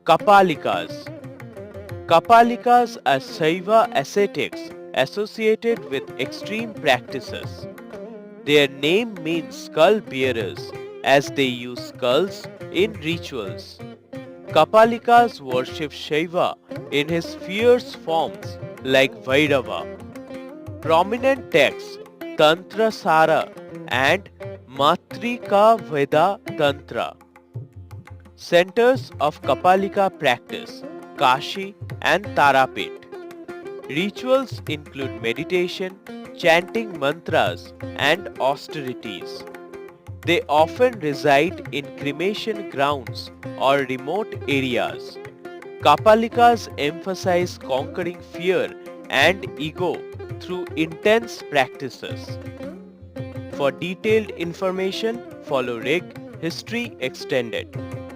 Kapalikas. Kapalikas are Shaiva ascetics associated with extreme practices. Their name means skull bearers as they use skulls in rituals. Kapalikas worship Shiva in his fierce forms like Vairava. Prominent texts Tantra Sara and Matrika Veda Tantra. Centers of Kapalika practice Kashi and Tarapet. Rituals include meditation, chanting mantras and austerities. They often reside in cremation grounds or remote areas. Kapalikas emphasize conquering fear and ego through intense practices. For detailed information, follow History Extended.